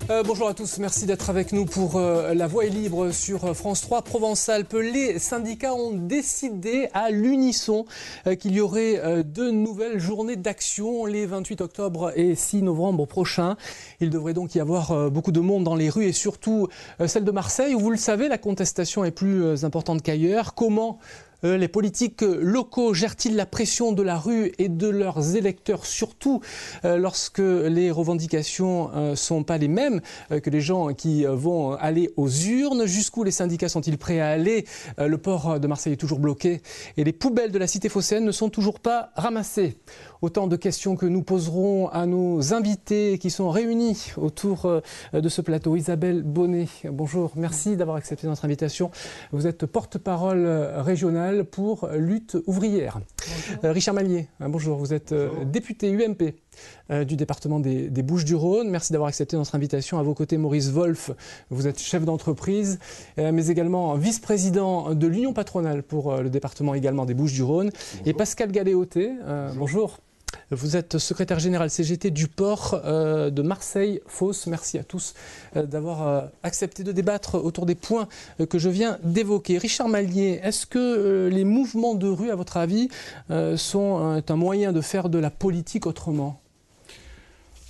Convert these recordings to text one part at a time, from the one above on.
Bonjour à tous, merci d'être avec nous pour La Voix est libre sur France 3 Provence-Alpes. Les syndicats ont décidé à l'unisson qu'il y aurait de nouvelles journées d'action les 28 octobre et 6 novembre prochains. Il devrait donc y avoir beaucoup de monde dans les rues et surtout celle de Marseille où, vous le savez, la contestation est plus importante qu'ailleurs. Comment les politiques locaux gèrent-ils la pression de la rue et de leurs électeurs, surtout lorsque les revendications sont pas les mêmes que les gens qui vont aller aux urnes? Jusqu'où les syndicats sont-ils prêts à aller? Le port de Marseille est toujours bloqué et les poubelles de la cité phocéenne ne sont toujours pas ramassées. Autant de questions que nous poserons à nos invités qui sont réunis autour de ce plateau. Isabelle Bonnet, bonjour, merci d'avoir accepté notre invitation. Vous êtes porte-parole régionale pour Lutte ouvrière. Richard Mallier, bonjour, vous êtes député UMP du département des Bouches-du-Rhône. Merci d'avoir accepté notre invitation. À vos côtés, Maurice Wolf, vous êtes chef d'entreprise, mais également vice-président de l'Union patronale pour le département également des Bouches-du-Rhône. Et Pascal Galéoté, bonjour. Vous êtes secrétaire général CGT du port de Marseille-Fos. Merci à tous d'avoir accepté de débattre autour des points que je viens d'évoquer. Richard Mallier, est-ce que les mouvements de rue, à votre avis, sont un moyen de faire de la politique autrement ?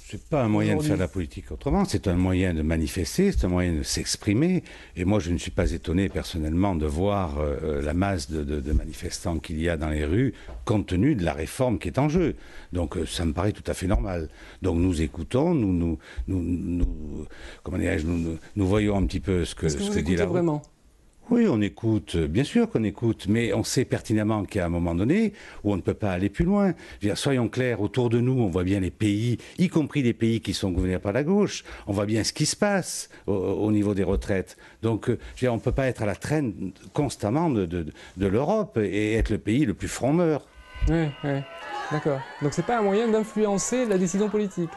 C'est pas un moyen de faire de la politique autrement, c'est un moyen de manifester, c'est un moyen de s'exprimer. Et moi, je ne suis pas étonné personnellement de voir la masse de manifestants qu'il y a dans les rues, compte tenu de la réforme qui est en jeu. Donc, ça me paraît tout à fait normal. Donc, nous écoutons, nous voyons un petit peu ce que dit la rue. Vraiment ? Oui, on écoute, bien sûr qu'on écoute, mais on sait pertinemment qu'à un moment donné, où on ne peut pas aller plus loin. Je veux dire, soyons clairs, autour de nous, on voit bien les pays, y compris les pays qui sont gouvernés par la gauche, on voit bien ce qui se passe au niveau des retraites. Donc, je veux dire, on ne peut pas être à la traîne constamment de l'Europe et être le pays le plus frondeur. Oui, d'accord. Donc, ce n'est pas un moyen d'influencer la décision politique.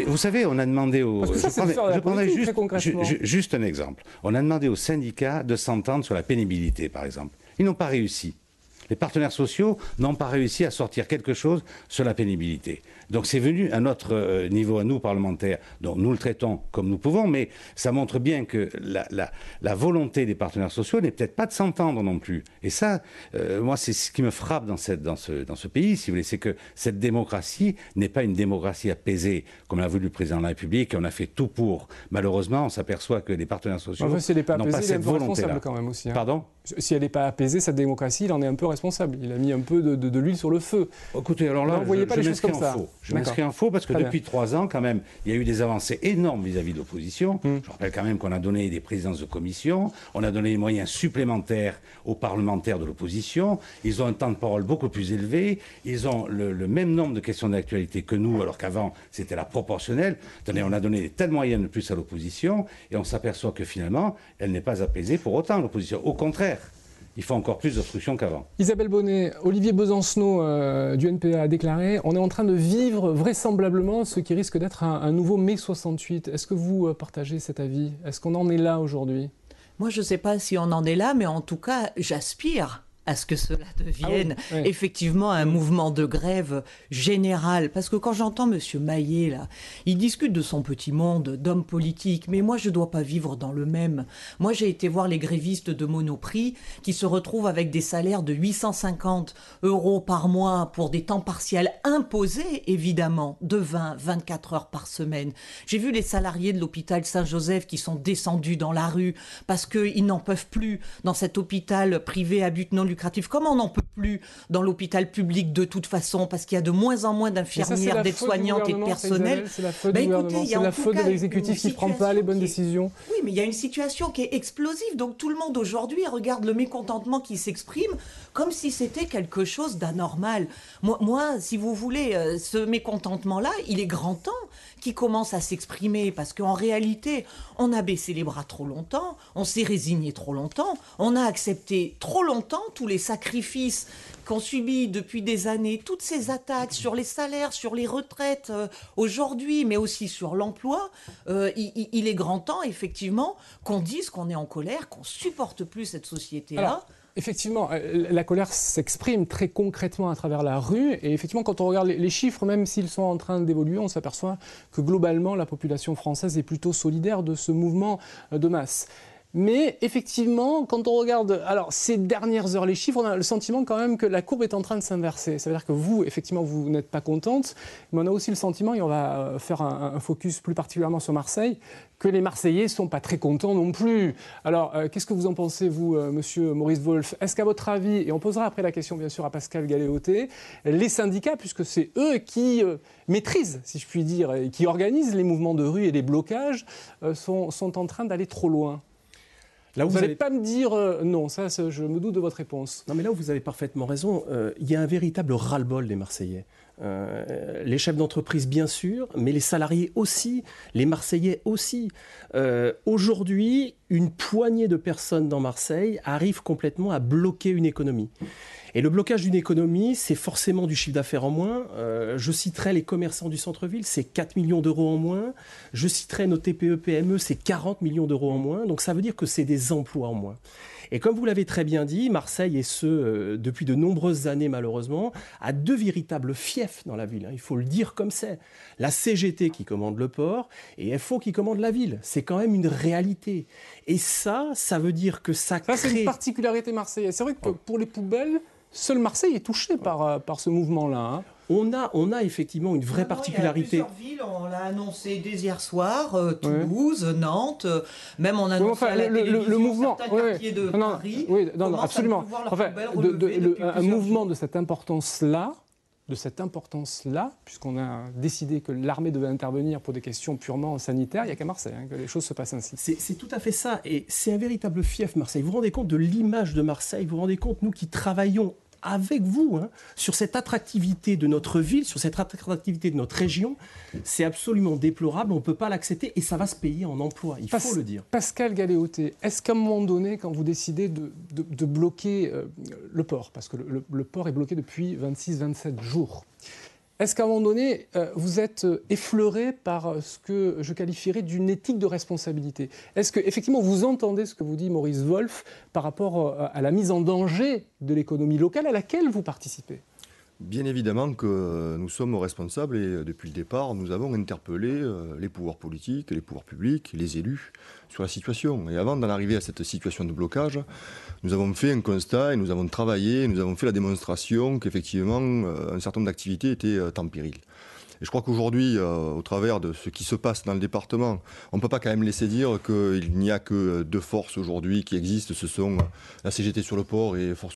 Vous savez, on a demandé aux... Parce que ça, c'est de faire de la politique, très concrètement. Juste un exemple. On a demandé aux syndicats de s'entendre sur la pénibilité, par exemple. Ils n'ont pas réussi. Les partenaires sociaux n'ont pas réussi à sortir quelque chose sur la pénibilité. Donc c'est venu à notre niveau, à nous parlementaires, donc nous le traitons comme nous pouvons, mais ça montre bien que la volonté des partenaires sociaux n'est peut-être pas de s'entendre non plus. Et ça, moi, c'est ce qui me frappe dans ce pays, si vous voulez, c'est que cette démocratie n'est pas une démocratie apaisée, comme l'a voulu le président de la République, et on a fait tout pour. Malheureusement, on s'apaperçoit que les partenaires sociaux n'ont pas cette volonté-là. Quand même aussi, hein. Pardon ? Si elle n'est pas apaisée, cette démocratie, il en est un peu responsable. Il a mis un peu de l'huile sur le feu. Écoutez, alors là, je m'inscris en faux. Je m'inscris en faux parce que depuis 3 ans, quand même, il y a eu des avancées énormes vis-à-vis de l'opposition. Je rappelle quand même qu'on a donné des présidences de commission, on a donné des moyens supplémentaires aux parlementaires de l'opposition. Ils ont un temps de parole beaucoup plus élevé. Ils ont le même nombre de questions d'actualité que nous, alors qu'avant, c'était la proportionnelle. Attendez, on a donné des tas de moyens de plus à l'opposition et on s'aperçoit que finalement, elle n'est pas apaisée pour autant, l'opposition. Au contraire. Il faut encore plus d'obstruction qu'avant. Isabelle Bonnet, Olivier Besancenot du NPA a déclaré « On est en train de vivre vraisemblablement ce qui risque d'être un nouveau mai 68 ». Est-ce que vous partagez cet avis? Est-ce qu'on en est là aujourd'hui? Moi, je ne sais pas si on en est là, mais en tout cas, j'aspire à ce que cela devienne effectivement un mouvement de grève général. Parce que quand j'entends M. Mallier, là, il discute de son petit monde d'hommes politiques, mais moi, je ne dois pas vivre dans le même. Moi, j'ai été voir les grévistes de Monoprix qui se retrouvent avec des salaires de 850 € par mois pour des temps partiels imposés, évidemment, de 20-24 heures par semaine. J'ai vu les salariés de l'hôpital Saint-Joseph qui sont descendus dans la rue parce qu'ils n'en peuvent plus dans cet hôpital privé à but non lucratif, comme on n'en peut plus dans l'hôpital public de toute façon, parce qu'il y a de moins en moins d'infirmières, d'aides-soignantes et de personnel. C'est la faute du gouvernement, c'est la faute de l'exécutif qui ne prend pas les bonnes décisions. Oui, mais il y a une situation qui est explosive, donc tout le monde aujourd'hui regarde le mécontentement qui s'exprime comme si c'était quelque chose d'anormal. Moi, si vous voulez, ce mécontentement-là, il est grand temps qu'il commence à s'exprimer, parce qu'en réalité, on a baissé les bras trop longtemps, on s'est résigné trop longtemps, on a accepté trop longtemps tous les sacrifices qu'on subit depuis des années, toutes ces attaques sur les salaires, sur les retraites aujourd'hui, mais aussi sur l'emploi. Il est grand temps, effectivement, qu'on dise qu'on est en colère, qu'on supporte plus cette société-là. Effectivement, la colère s'exprime très concrètement à travers la rue. Et effectivement, quand on regarde les chiffres, même s'ils sont en train d'évoluer, on s'aperçoit que globalement, la population française est plutôt solidaire de ce mouvement de masse. Mais effectivement, quand on regarde ces dernières heures, les chiffres, on a le sentiment quand même que la courbe est en train de s'inverser. Ça veut dire que vous, effectivement, vous n'êtes pas contente, mais on a aussi le sentiment, et on va faire un focus plus particulièrement sur Marseille, que les Marseillais ne sont pas très contents non plus. Alors, qu'est-ce que vous en pensez, vous, monsieur Maurice Wolf? Est-ce qu'à votre avis, et on posera après la question bien sûr à Pascal Galéoté, les syndicats, puisque c'est eux qui maîtrisent, si je puis dire, et qui organisent les mouvements de rue et les blocages, sont en train d'aller trop loin? Là où vous n'allez pas me dire non, ça, je me doute de votre réponse. Non, mais là où vous avez parfaitement raison, il y a un véritable ras-le-bol des Marseillais. Les chefs d'entreprise, bien sûr, mais les salariés aussi, les Marseillais aussi. Aujourd'hui, une poignée de personnes dans Marseille arrive complètement à bloquer une économie. Et le blocage d'une économie, c'est forcément du chiffre d'affaires en moins. Je citerai les commerçants du centre-ville, c'est 4 millions d'euros en moins. Je citerai nos TPE-PME, c'est 40 millions d'euros en moins. Donc ça veut dire que c'est des emplois en moins. Et comme vous l'avez très bien dit, Marseille, et ce depuis de nombreuses années malheureusement, a deux véritables fiefs dans la ville. Il faut le dire comme c'est. La CGT qui commande le port et FO qui commande la ville. C'est quand même une réalité. Et ça veut dire que ça crée... Ça, c'est une particularité marseillaise. C'est vrai que pour les poubelles, seul Marseille est touché par ce mouvement-là. Hein. On a effectivement une vraie particularité. Il y a plusieurs villes, on l'a annoncé dès hier soir, Toulouse, Nantes, même on a annoncé à la télévision le mouvement, certains quartiers de Paris. Oui, absolument. Un mouvement de cette importance-là, puisqu'on a décidé que l'armée devait intervenir pour des questions purement sanitaires, il n'y a qu'à Marseille que les choses se passent ainsi. C'est tout à fait ça, et c'est un véritable fief Marseille. Vous vous rendez compte de l'image de Marseille, vous vous rendez compte, nous qui travaillons avec vous, sur cette attractivité de notre ville, sur cette attractivité de notre région, c'est absolument déplorable, on ne peut pas l'accepter et ça va se payer en emploi, il faut le dire. Pascal Galéoté, est-ce qu'à un moment donné, quand vous décidez de bloquer le port, parce que le port est bloqué depuis 26-27 jours, est-ce qu'à un moment donné, vous êtes effleuré par ce que je qualifierais d'une éthique de responsabilité? Est-ce qu'effectivement vous entendez ce que vous dit Maurice Wolf par rapport à la mise en danger de l'économie locale à laquelle vous participez? Bien évidemment que nous sommes responsables et depuis le départ, nous avons interpellé les pouvoirs politiques, les pouvoirs publics, les élus sur la situation. Et avant d'en arriver à cette situation de blocage, nous avons fait un constat et nous avons travaillé, nous avons fait la démonstration qu'effectivement un certain nombre d'activités étaient en péril. Et je crois qu'aujourd'hui, au travers de ce qui se passe dans le département, on ne peut pas quand même laisser dire qu'il n'y a que deux forces aujourd'hui qui existent, ce sont la CGT sur le port et Force